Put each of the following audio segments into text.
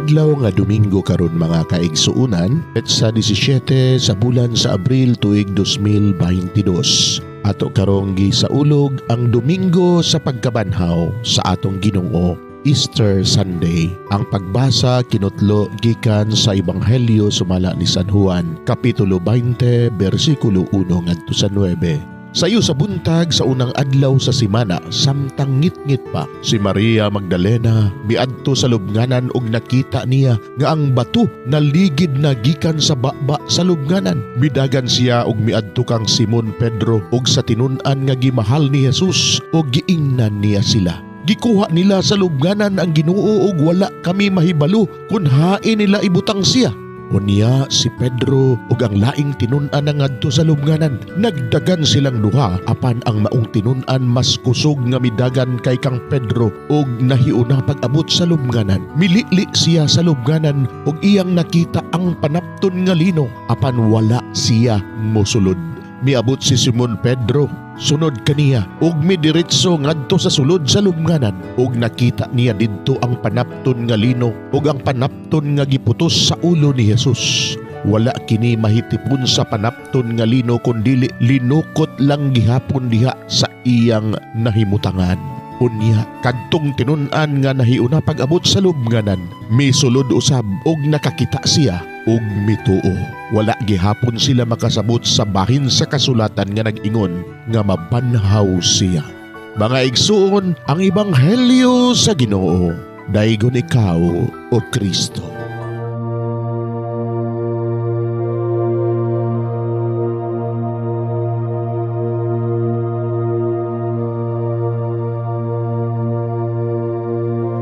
adlaw nga Domingo karon mga kaigsuunan, sa 17 sa bulan sa Abril tuig 2022. Ato karong gisaulog ang Domingo sa pagkabanhaw sa atong Ginoo, Easter Sunday. Ang pagbasa kinutlo gikan sa Ebanghelyo sumala ni San Juan, Kapitulo 20, versikulo 1 ngadto sa 9. Sayo sa buntag sa unang adlaw sa simana, samtang ngit-ngit pa, si Maria Magdalena miadto sa lubnganan ug nakita niya nga ang bato naligid na gikan sa baba sa lubnganan. Midagan siya ug miadto kang Simon Pedro ug sa tinun-an nga gimahal ni Jesus ug giingnan niya sila. Gikuha nila sa lubnganan ang Ginoo ug wala kami mahibalo kung hain nila ibutang siya. Unya si Pedro ug ang laing tinun-an na ngadto sa lubnganan. Nagdagan silang duha apan ang maong tinun-an mas kusog nga midagan kay kang Pedro ug nahiuna pag-abot sa lubnganan. Milili siya sa lubnganan ug iyang nakita ang panapton nga lino apan wala siya mosulod. Miabot si Simon Pedro sunod kaniya ug midiretso ngadto sa sulod sa lubnganan ug nakita niya didto ang panapton nga lino ug ang panapton nga giputos sa ulo ni Jesus. Wala kini mahitipon sa panapton nga lino kundi linukot lang gihapon diha sa iyang nahimutangan. Unya kadtong tinun-an nga nahiuna pag-abot sa lubnganan, misulod usab ug nakakita siya ug mituo. Wala gihapon sila makasabot sa bahin sa kasulatan nga nag-ingon nga mabanhaw siya. Mga igsuon, ang Ebanghelyo sa Ginoo. Daygon ikaw, O Kristo.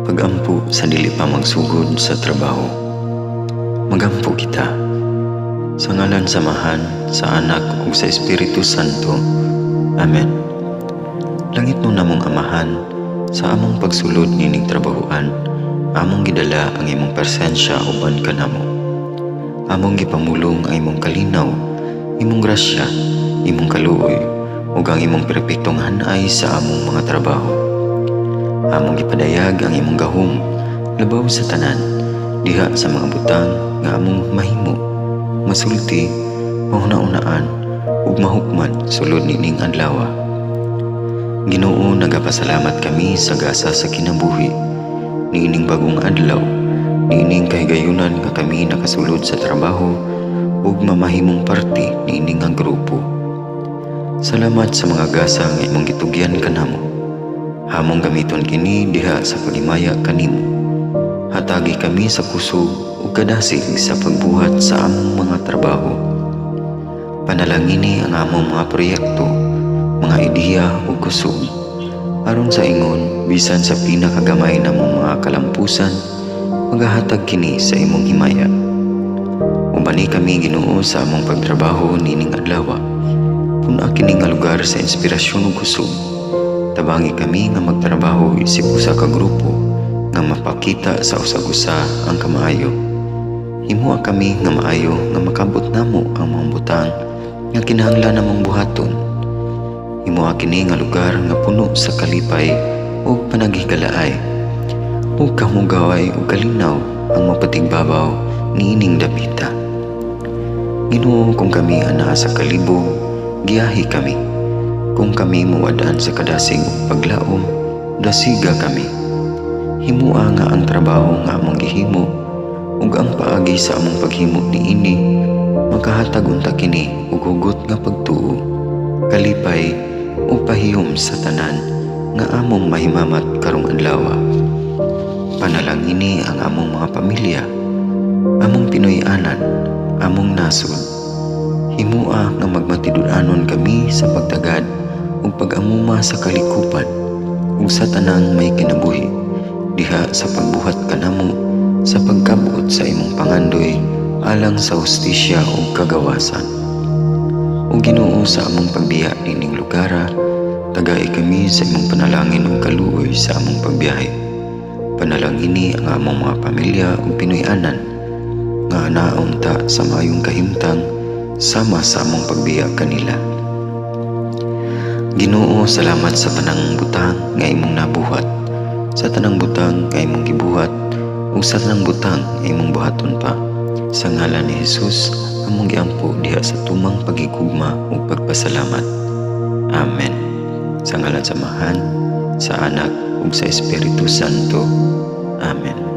Pagampo sa dili pa magsugod sa trabaho. Magampo kita sa ngalan samahan sa Anak ug sa Espiritu Santo. Amen. Langit mo namong Amahan, sa among pagsulod nining trabahoan, among gidala ang imong presensya uban kanamo. Among gipamulong ang imong kalinaw, imong grasya, imong kaluoy, ug ang imong perpektong hanay sa among mga trabaho. Among gipadayag ang imong gahom labaw sa tanan diha sa mga butang nga among mahimo, masulti, mahuna-unaan ug mahukman sulod nining adlaw. Ginoo, nagapasalamat kami sa gasa sa kinabuhi niining bagong adlaw, niining kahigayunan nga kami nakasulod sa trabaho ug mamahimong parte niining nga grupo. Salamat sa mga gasa nga imong gitugyan kanamo. Hamong gamiton kini diha sa pagimaya kanimo. Hatagi kami sa kusog ug kadasig sa pagbuhat sa among mga trabaho. Panalangini ang among mga proyekto, mga ideya ug kusog. Aron sa ingon, bisan sa pinakagamay namong mga kalampusan, magahatag kini sa imong himaya. Ubani kami Ginoo sa among pagtrabaho nining adlaw. Puna kini nga lugar sa inspirasyon ug kusog. Tabangi kami nga magtrabaho isip usa ka grupo nga mapakita sa usag-usa ang kamaayo. Himuha kami nga maayo nga makabot namo ang mga butang nga kinahanglan namong buhaton. Himuha kini nga lugar nga puno sa kalipay ug panagihigalaay. Ug kamugaway ug kalinaw ang mapatigbabaw niining dapita. Ginoo, kung kami ana sa kalibog, giyahi kami. Kung kami muwadaan sa kadasig ug paglaom, dasiga kami. Himua nga ang trabaho nga among gihimo ug ang paagi sa among paghimo niini makahatag unta kini og hugot nga pagtuo, kalipay ug pahiyom sa tanan nga among mahimamat karong adlaw. Panalangini ang among mga pamilya, among Pinoy-anan, among nasod. Himua nga magmatidud-anon kami sa pagtagad ug pag-amuma sa kalikupan ug sa tanang may kinabuhi diha sa pagbuhat kanamo sa pagkabot sa imong pangandoy alang sa hustisya ug kagawasan. O Ginoo, sa among pagbiya nining lugara, tagay kami sa imong panalangin ug kaluoy sa among pagbiyahe. Panalangini ang among mga pamilya ug Pinoy-anan nga anaon ta sa mayong kahimtang sama sa among pagbiya kanila. Ginoo, salamat sa tanang butang nga imong nabuhat, sa tanang butang nga imong gibuhat Usa lang butang imong buhaton pa. Sa ngalan ni Jesus, among giampo diha sa tumang pagigugma ug pagpasalamat. Amen. Sa ngalan sa Amahan, sa Anak ug sa Espiritu Santo. Amen.